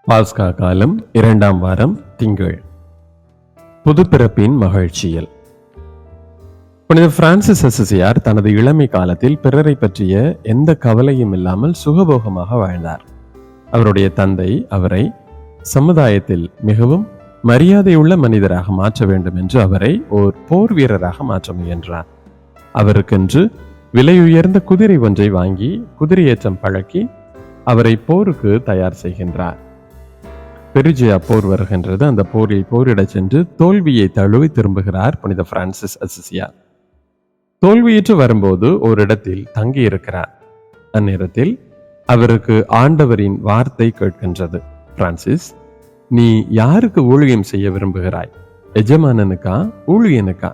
பாஸ்கா காலம் 2ஆம் வாரம் திங்கள். புதுப்பிறப்பின் மகிழ்ச்சியல். புனித பிரான்சிஸ் அசிசியார் தனது இளமை காலத்தில் பிறரை பற்றிய எந்த கவலையும் இல்லாமல் சுகபோகமாக வாழ்ந்தார். அவருடைய தந்தை அவரை சமுதாயத்தில் மிகவும் மரியாதையுள்ள மனிதராக மாற்ற வேண்டும் என்று அவரை ஓர் போர் வீரராக மாற்ற முயன்றார். அவருக்கென்று விலையுயர்ந்த குதிரை ஒன்றை வாங்கி குதிரையேற்றம் பழக்கி அவரை போருக்கு தயார் செய்கின்றார். பெருஜியா போர் வருகின்றது. அந்த போரில் போரிடச் சென்று தோல்வியை தழுவி திரும்புகிறார் புனித பிரான்சிஸ் அசிசியார். தோல்வியுற்று வரும்போது ஓரிடத்தில் தங்கி இருக்கிறார். அந்நேரத்தில் அவருக்கு ஆண்டவரின் வார்த்தை கேட்கின்றது. பிரான்சிஸ், நீ யாருக்கு ஊழியம் செய்ய விரும்புகிறாய்? எஜமானனுக்கா ஊழியனுக்கா?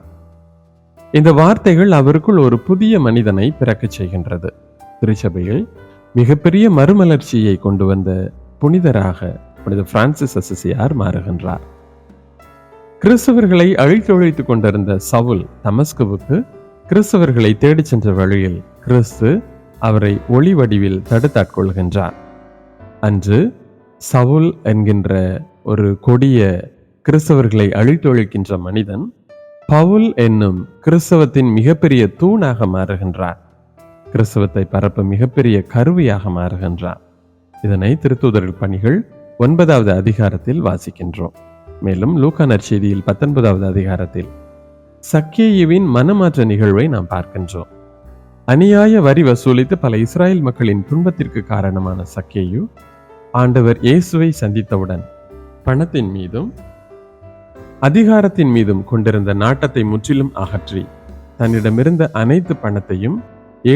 இந்த வார்த்தைகள் அவருக்குள் ஒரு புதிய மனிதனை பிறக்கச் செய்கின்றது. திருச்சபையில் மிகப்பெரிய மறுமலர்ச்சியை கொண்டு வந்த புனிதராக புனித பிரான்சிஸ் அசிசியார் மாறுகின்றார். கிறிஸ்தவர்களை அழித்தொழித்துக் கொண்டிருந்த சவுல் தமஸ்குவுக்கு கிறிஸ்தவர்களை தேடிச் சென்ற வழியில் கிறிஸ்து அவரை ஒளி வடிவில் தடுத்தாட்கொள்கின்றார். அன்று சவுல் என்கின்ற ஒரு கொடிய கிறிஸ்தவர்களை அழித்தொழிக்கின்ற மனிதன் பவுல் என்னும் கிறிஸ்தவத்தின் மிகப்பெரிய தூணாக மாறுகின்றார். கிறிஸ்தவத்தை பரப்ப மிகப்பெரிய கருவியாக மாறுகின்றார். இதனை திருத்தூதர்கள் பணிகள் 9வது அதிகாரத்தில் வாசிக்கின்றோம். மேலும் லூக்கா நற்செய்தியில் 19வது அதிகாரத்தில் சக்கேயுவின் மனமாற்ற நிகழ்வை நாம் பார்க்கின்றோம். அநியாய வரி வசூலித்து பல இஸ்ராயல் மக்களின் துன்பத்திற்கு காரணமான சக்கேயு ஆண்டவர் இயேசுவை சந்தித்தவுடன் பணத்தின் மீதும் அதிகாரத்தின் மீதும் கொண்டிருந்த நாட்டத்தை முற்றிலும் அகற்றி தன்னிடமிருந்த அனைத்து பணத்தையும்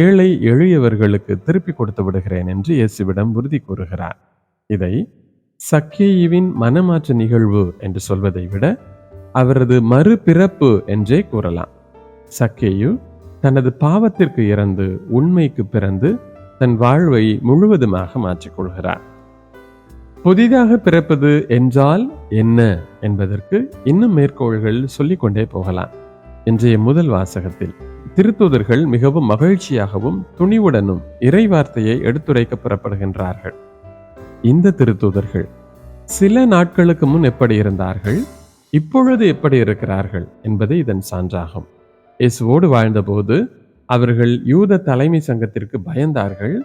ஏழை எளியவர்களுக்கு திருப்பி கொடுத்து விடுகிறேன் என்று இயேசுவிடம் உறுதி கூறுகிறார். இதை சக்கேயுவின் மனமாற்ற நிகழ்வு என்று சொல்வதை விட அவரது மறுபிறப்பு என்றே கூறலாம். சக்கேயு தனது பாவத்திற்கு இறந்து உண்மைக்கு பிறந்து தன் வாழ்வை முழுவதுமாக மாற்றிக்கொள்கிறார். புதிதாக பிறப்பது என்றால் என்ன என்பதற்கு இன்னும் மேற்கோள்கள் சொல்லிக்கொண்டே போகலாம். இன்றைய முதல் வாசகத்தில் திருத்தூதர்கள் மிகவும் மகிழ்ச்சியாகவும் துணிவுடனும் இறை வார்த்தையை எடுத்துரைக்க புறப்படுகின்றார்கள். இந்த திருத்தூதர்கள் சில நாட்களுக்கு முன் எப்படி இருந்தார்கள், இப்பொழுது எப்படி இருக்கிறார்கள் என்பது இதன் சான்றாகும். இயேசுவோடு வாழ்ந்தபோது அவர்கள் யூத தலைமை சங்கத்திற்கு பயந்தார்கள்.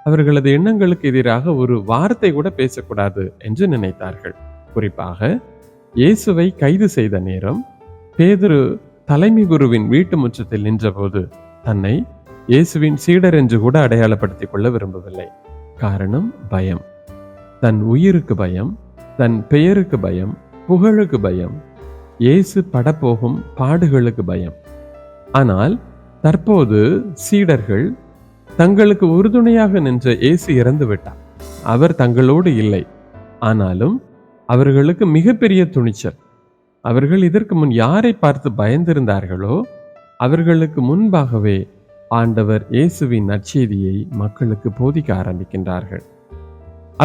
அவர்களது எண்ணங்களுக்கு எதிராக ஒரு வார்த்தை கூட பேசக்கூடாது என்று நினைத்தார்கள். குறிப்பாக இயேசுவை கைது செய்த நேரம் பேதுரு தலைமை குருவின் வீட்டு முற்றத்தில் நின்றபோது தன்னை இயேசுவின் சீடர் என்று கூட அடையாளப்படுத்திக் கொள்ள விரும்பவில்லை. காரணம் பயம். தன் உயிருக்கு பயம், தன் பெயருக்கு பயம், புகழுக்கு பயம், இயேசு படப்போகும் பாடுகளுக்கு பயம். ஆனால் தற்போது சீடர்கள் தங்களுக்கு உறுதுணையாக நின்ற இயேசு இறந்து விட்டார். அவர் தங்களோடு இல்லை. ஆனாலும் அவர்களுக்கு மிகப்பெரிய துணிச்சல். அவர்கள் இதற்கு முன் யாரை பார்த்து பயந்திருந்தார்களோ அவர்களுக்கு முன்பாகவே ஆண்டவர் இயேசுவின் நற்செய்தியை மக்களுக்கு போதிக்க ஆரம்பிக்கின்றார்கள்.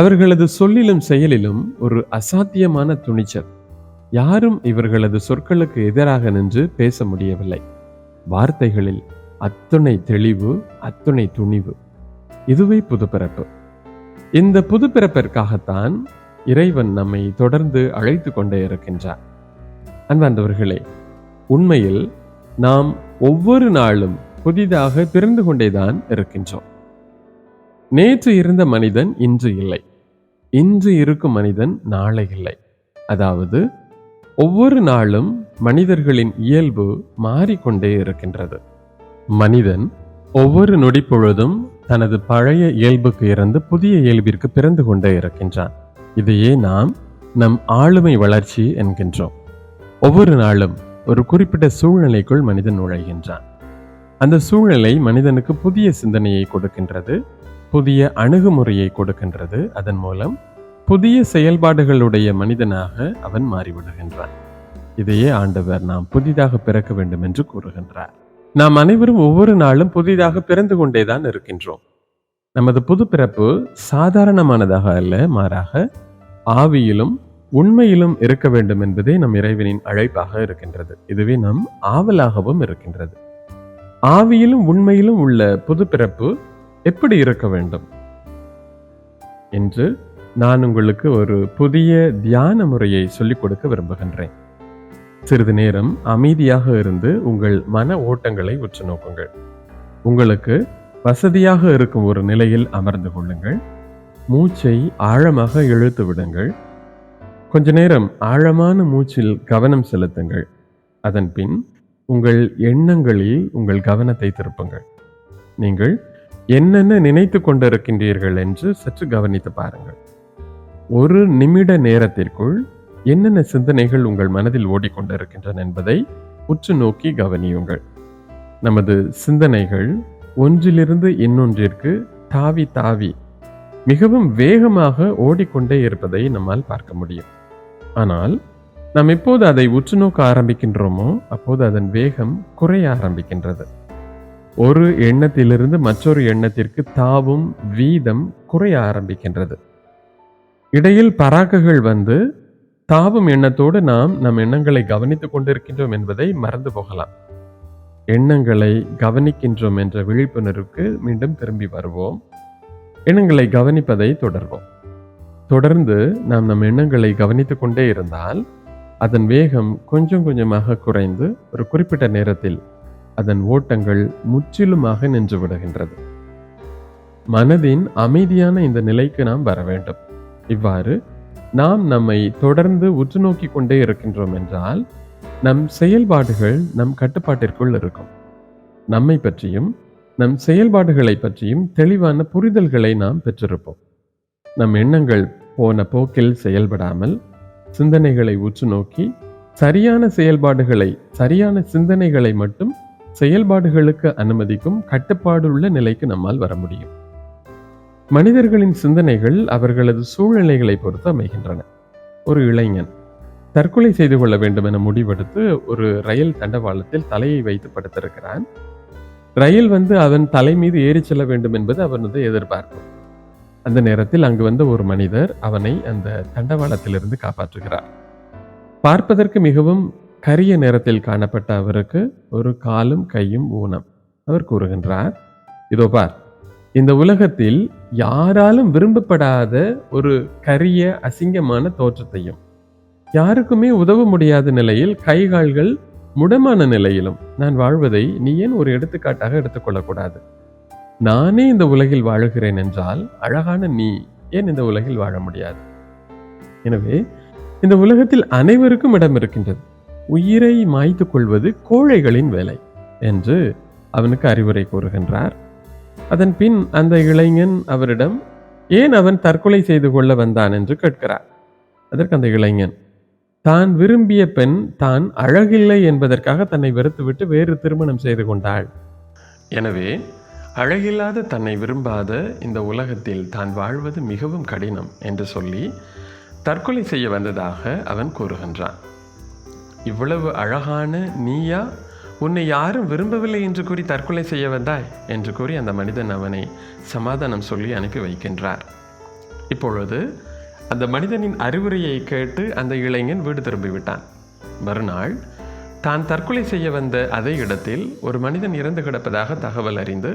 அவர்களது சொல்லிலும் செயலிலும் ஒரு அசாத்தியமான துணிச்சல். யாரும் இவர்களது சொற்களுக்கு எதிராக நின்று பேச முடியவில்லை. வார்த்தைகளில் அத்துணை தெளிவு, அத்துணை துணிவு. இதுவே புதுப்பிறப்பு. இந்த புதுப்பிறப்பிற்காகத்தான் இறைவன் நம்மை தொடர்ந்து அழைத்து கொண்டே இருக்கின்றார். அன்பார்ந்தவர்களே, உண்மையில் நாம் ஒவ்வொரு நாளும் புதிதாக பிறந்து கொண்டேதான் இருக்கின்றோம். நேற்று இருந்த மனிதன் இன்று இல்லை, இன்று இருக்கும் மனிதன் நாளை இல்லை. அதாவது ஒவ்வொரு நாளும் மனிதர்களின் இயல்பு மாறிக்கொண்டே இருக்கின்றது. மனிதன் ஒவ்வொரு நொடி பொழுதும் தனது பழைய இயல்புக்கு இருந்து புதிய இயல்பிற்கு பிறந்து கொண்டே இருக்கின்றான். இதையே நாம் நம் ஆளுமை வளர்ச்சி என்கின்றோம். ஒவ்வொரு நாளும் ஒரு குறிப்பிட்ட சூழ்நிலைக்குள் மனிதன் நுழைகின்றான். அந்த சூழ்நிலை மனிதனுக்கு புதிய சிந்தனையை கொடுக்கின்றது, புதிய அணுகுமுறையை கொடுக்கின்றது. அதன் மூலம் புதிய செயல்பாடுகளுடைய மனிதனாக அவன் மாறிவிடுகின்றான். இதையே ஆண்டவர் நாம் புதிதாக பிறக்க வேண்டும் என்று கூறுகின்றார். நாம் அனைவரும் ஒவ்வொரு நாளும் புதிதாக பிறந்து கொண்டேதான் இருக்கின்றோம். நமது புது பிறப்பு சாதாரணமானதாக அல்ல, மாறாக ஆவியிலும் உண்மையிலும் இருக்க வேண்டும் என்பதே நம் இறைவனின் அழைப்பாக இருக்கின்றது. இதுவே நம் ஆவலாகவும் இருக்கின்றது. ஆவியிலும் உண்மையிலும் உள்ள புது பிறப்பு எப்படி இருக்க வேண்டும் என்று நான் உங்களுக்கு ஒரு புதிய தியான முறையை சொல்லிக் கொடுக்க விரும்புகின்றேன். சிறிது நேரம் அமைதியாக இருந்து உங்கள் மன ஓட்டங்களை உற்று நோக்குங்கள். உங்களுக்கு வசதியாக இருக்கும் ஒரு நிலையில் அமர்ந்து கொள்ளுங்கள். மூச்சை ஆழமாக இழுத்து விடுங்கள். கொஞ்ச நேரம் ஆழமான மூச்சில் கவனம் செலுத்துங்கள். அதன் பின் உங்கள் எண்ணங்களில் உங்கள் கவனத்தை திருப்புங்கள். நீங்கள் என்னென்ன நினைத்து கொண்டிருக்கின்றீர்கள் என்று சற்று கவனித்து பாருங்கள். ஒரு நிமிட நேரத்திற்குள் என்னென்ன சிந்தனைகள் உங்கள் மனதில் ஓடிக்கொண்டிருக்கின்றன என்பதை உற்று நோக்கி கவனியுங்கள். நமது சிந்தனைகள் ஒன்றிலிருந்து இன்னொன்றிற்கு தாவி தாவி மிகவும் வேகமாக ஓடிக்கொண்டே இருப்பதை நம்மால் பார்க்க முடியும். ஆனால் நாம் எப்போது அதை உற்று நோக்க ஆரம்பிக்கின்றோமோ அப்போது அதன் வேகம் குறைய ஆரம்பிக்கின்றது. ஒரு எண்ணத்திலிருந்து மற்றொரு எண்ணத்திற்கு தாவும் வீதம் குறைய ஆரம்பிக்கின்றது. இடையில் பராக்குகள் வந்து தாவும் எண்ணத்தோடு நாம் நம் எண்ணங்களை கவனித்துக் கொண்டிருக்கின்றோம் என்பதை மறந்து போகலாம். எண்ணங்களை கவனிக்கின்றோம் என்ற விழிப்புணர்வுக்கு மீண்டும் திரும்பி வருவோம். எண்ணங்களை கவனிப்பதை தொடர்வோம். தொடர்ந்து நாம் நம் எண்ணங்களை கவனித்துக் கொண்டே இருந்தால் அதன் வேகம் கொஞ்சம் கொஞ்சமாக குறைந்து ஒரு குறிப்பிட்ட நேரத்தில் அதன் ஓட்டங்கள் முற்றிலுமாக நின்று விடுகின்றது. மனதின் அமைதியான இந்த நிலைக்கு நாம் வர வேண்டும். இவ்வாறு நாம் நம்மை தொடர்ந்து உற்று நோக்கி கொண்டே இருக்கின்றோம் என்றால் நம் செயல்பாடுகள் நம் கட்டுப்பாட்டிற்குள் இருக்கும். நம்மை பற்றியும் நம் செயல்பாடுகளை பற்றியும் தெளிவான புரிதல்களை நாம் பெற்றிருப்போம். நம் எண்ணங்கள் போன போக்கில் செயல்படாமல் சிந்தனைகளை உற்று நோக்கி சரியான செயல்பாடுகளை, சரியான சிந்தனைகளை மட்டும் செயல்பாடுகளுக்கு அனுமதிக்கும் கட்டுப்பாடுள்ள நிலைக்கு நம்மால் வர முடியும். மனிதர்களின் சிந்தனைகள் அவர்களது சூழ்நிலைகளை பொறுத்து அமைகின்றன. ஒரு இளைஞன் தற்கொலை செய்து கொள்ள வேண்டும் என முடிவெடுத்து ஒரு ரயில் தண்டவாளத்தில் தலையை வைத்து படுத்திருக்கிறான். ரயில் வந்து அவன் தலை மீது ஏறி செல்ல வேண்டும் என்பது அவனது எதிர்பார்ப்பு. அந்த நேரத்தில் அங்கு வந்த ஒரு மனிதர் அவனை அந்த தண்டவாளத்திலிருந்து காப்பாற்றுகிறார். பார்ப்பதற்கு மிகவும் கரிய நேரத்தில் காணப்பட்ட அவருக்கு ஒரு காலும் கையும் ஊனம். அவர் கூறுகின்றார், இதோ பார், இந்த உலகத்தில் யாராலும் விரும்பப்படாத ஒரு கரிய அசிங்கமான தோற்றத்தையும் யாருக்குமே உதவ முடியாத நிலையில் கைகால்கள் முடமான நிலையிலும் நான் வாழ்வதை நீ ஏன் ஒரு எடுத்துக்காட்டாக எடுத்துக்கொள்ளக்கூடாது? நானே இந்த உலகில் வாழுகிறேன் என்றால் அழகான நீ ஏன் இந்த உலகில் வாழ முடியாது? எனவே இந்த உலகத்தில் அனைவருக்கும் இடம் இருக்கின்றது. உயிரை மாய்த்து கொள்வது கோழைகளின் வேலை என்று அவனுக்கு அறிவுரை கூறுகின்றார். அதன் பின் அந்த இளைஞன் அவரிடம் ஏன் அவன் தற்கொலை செய்து கொள்ள வந்தான் என்று கேட்கிறார். அதற்கு அந்த இளைஞன் தான் விரும்பிய பெண் தான் அழகில்லை என்பதற்காக தன்னை வெறுத்துவிட்டு வேறு திருமணம் செய்து கொண்டாள். எனவே அழகில்லாத தன்னை விரும்பாத இந்த உலகத்தில் தான் வாழ்வது மிகவும் கடினம் என்று சொல்லி தற்கொலை செய்ய வந்ததாக அவன் கூறுகின்றான். இவ்வளவு அழகான நீயா உன்னை யாரும் விரும்பவில்லை என்று கூறி தற்கொலை செய்ய வந்தாய் என்று கூறி அந்த மனிதன் அவனை சமாதானம் சொல்லி அனுப்பி வைக்கின்றார். இப்பொழுது அந்த மனிதனின் அறிவுரையை கேட்டு அந்த இளைஞன் வீடு திரும்பிவிட்டான். மறுநாள் தான் தற்கொலை செய்ய வந்த அதே இடத்தில் ஒரு மனிதன் இறந்து கிடப்பதாக தகவல் அறிந்து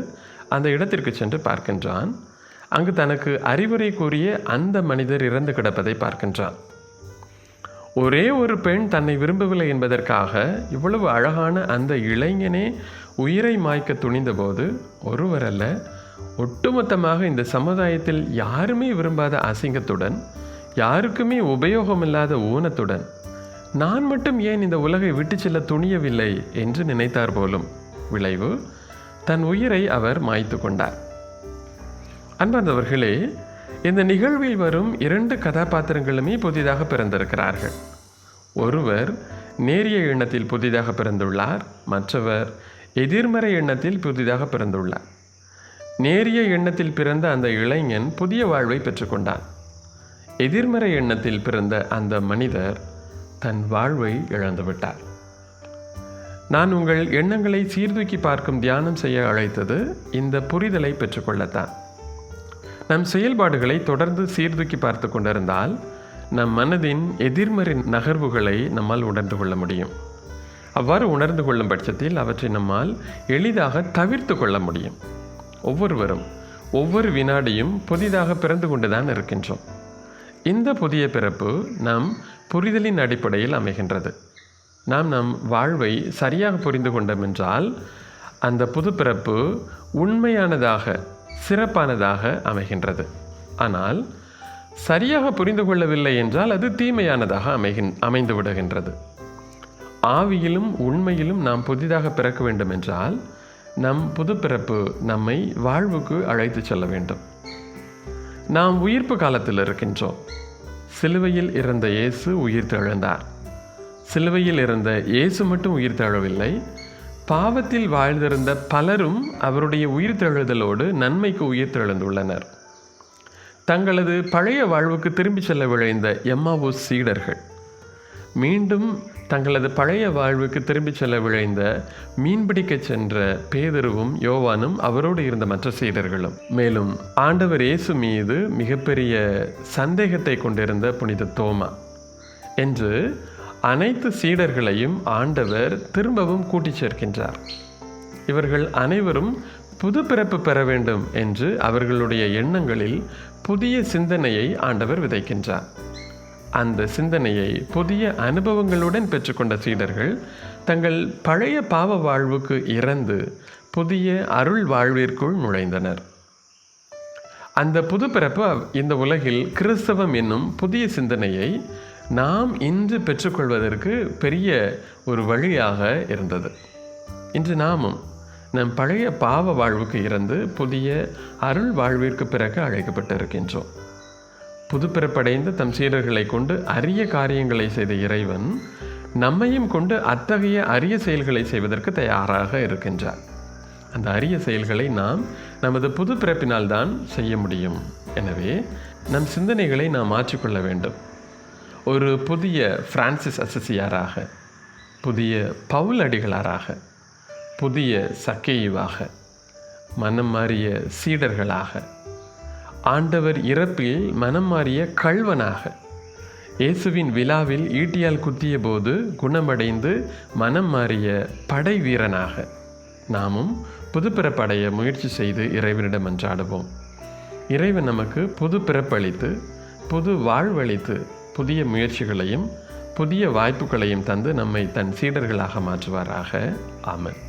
அந்த இடத்திற்கு சென்று பார்க்கின்றான். அங்கு தனக்கு அறிவுரை கூறிய அந்த மனிதர் இறந்து கிடப்பதை பார்க்கின்றான். ஒரே ஒரு பெண் தன்னை விரும்பவில்லை என்பதற்காக இவ்வளவு அழகான அந்த இளைஞனே உயிரை மாய்க்க துணிந்தபோது ஒருவரல்ல, ஒட்டுமொத்தமாக இந்த சமுதாயத்தில் யாருமே விரும்பாத அசிங்கத்துடன், யாருக்குமே உபயோகமில்லாத ஊனத்துடன் நான் மட்டும் ஏன் இந்த உலகை விட்டு செல்ல துணியவில்லை என்று நினைத்தார் போலும். விளைவு, தன் உயிரை அவர் மாய்த்து கொண்டார். அன்பார்ந்தவர்களே, இந்த நிகழ்வில் வரும் 2 கதாபாத்திரங்களுமே புதிதாக பிறந்திருக்கிறார்கள். ஒருவர் நேரிய எண்ணத்தில் புதிதாக பிறந்துள்ளார், மற்றவர் எதிர்மறை எண்ணத்தில் புதிதாக பிறந்துள்ளார். நேரிய எண்ணத்தில் பிறந்த அந்த இளைஞன் புதிய வாழ்வை பெற்றுக்கொண்டான். எதிர்மறை எண்ணத்தில் பிறந்த அந்த மனிதர் தன் வாழ்வை இழந்துவிட்டார். நான் உங்கள் எண்ணங்களை சீர்தூக்கி பார்க்கும் தியானம் செய்ய அழைத்தது இந்த புரிதலை பெற்றுக்கொள்ளத்தான். நம் செயல்பாடுகளை தொடர்ந்து சீர்தூக்கி பார்த்து கொண்டிருந்தால் நம் மனதின் எதிர்மறை நகர்வுகளை நம்மால் உணர்ந்து கொள்ள முடியும். அவ்வாறு உணர்ந்து கொள்ளும் பட்சத்தில் அவற்றை நம்மால் எளிதாக தவிர்த்து கொள்ள முடியும். ஒவ்வொருவரும் ஒவ்வொரு வினாடியும் புதிதாக பிறந்து கொண்டுதான் இருக்கின்றோம். இந்த புதிய பிறப்பு நம் புரிதலின் அடிப்படையில் அமைகின்றது. நாம் நம் வாழ்வை சரியாக புரிந்து கொண்டோம் என்றால் அந்த புது பிறப்பு உண்மையானதாக, சிறப்பானதாக அமைகின்றது. ஆனால் சரியாக புரிந்து கொள்ளவில்லை என்றால் அது தீமையானதாக அமைந்து விடுகின்றது. ஆவியிலும் உண்மையிலும் நாம் புதிதாக பிறக்க வேண்டும் என்றால் நம் புது பிறப்பு நம்மை வாழ்வுக்கு அழைத்து செல்ல வேண்டும். நாம் உயிர்ப்பு காலத்தில் இருக்கின்றோம். சிலுவையில் இருந்த இயேசு உயிர் தெழுந்தார். சிலுவையில் இருந்த இயேசு மட்டும் உயிர் தெழவில்லை, பாவத்தில் வாழ்ந்திருந்த பலரும் அவருடைய உயிர் தெழுதலோடு நன்மைக்கு உயிர் தெழுந்துள்ளனர். தங்களது பழைய வாழ்வுக்கு திரும்பி செல்ல விழைந்த எம்மாவூஸ் சீடர்கள் மீண்டும் தங்களது பழைய வாழ்வுக்கு திரும்பி செல்ல விழைந்த மீன்பிடிக்க சென்ற பேதுருவும் யோவானும் அவரோடு இருந்த மற்ற சீடர்களும், மேலும் ஆண்டவர் இயேசு மீது மிகப்பெரிய சந்தேகத்தை கொண்டிருந்த புனித தோமா என்று அனைத்து சீடர்களையும் ஆண்டவர் திரும்பவும் கூட்டிச் சேர்க்கின்றார். இவர்கள் அனைவரும் புது பிறப்பு பெற வேண்டும் என்று அவர்களுடைய எண்ணங்களில் புதிய சிந்தனையை ஆண்டவர் விதைக்கின்றார். அந்த சிந்தனையை புதிய அனுபவங்களுடன் பெற்றுக்கொண்ட சீடர்கள் தங்கள் பழைய பாவ வாழ்வுக்கு இறந்து புதிய அருள் வாழ்விற்குள் நுழைந்தனர். அந்த புது பிறப்பு இந்த உலகில் கிறிஸ்தவம் என்னும் புதிய சிந்தனையை நாம் இன்று பெற்றுக்கொள்வதற்கு பெரிய ஒரு வழியாக இருந்தது. இன்று நாமும் நம் பழைய பாவ வாழ்வுக்கு இறந்து புதிய அருள் வாழ்விற்கு பிறகு அழைக்கப்பட்டிருக்கின்றோம். புது பிறப்படைந்த தம் சீடர்களை கொண்டு அரிய காரியங்களை செய்த இறைவன் நம்மையும் கொண்டு அத்தகைய அரிய செயல்களை செய்வதற்கு தயாராக இருக்கின்றார். அந்த அரிய செயல்களை நாம் நமது புது பிறப்பினால் தான் செய்ய முடியும். எனவே நம் சிந்தனைகளை நாம் மாற்றிக்கொள்ள வேண்டும். ஒரு புதிய பிரான்சிஸ் அசிசியாராக, புதிய பவுல் அடிகளாராக, புதிய சக்கேயுவாக, மனம் மாறிய சீடர்களாக, ஆண்டவர் இறப்பில் மனம் மாறிய கள்வனாக, இயேசுவின் விழாவில் ஈட்டியால் குத்திய போது குணமடைந்து மனம் மாறிய படை வீரனாக நாமும் புது பிறப்படைய முயற்சி செய்து இறைவனிடம் மன்றாடுவோம். இறைவன் நமக்கு புது பிறப்பளித்து, புது வாழ்வளித்து, புதிய முயற்சிகளையும் புதிய வாய்ப்புகளையும் தந்து நம்மை தன் சீடர்களாக மாற்றுவாராக. ஆமென்.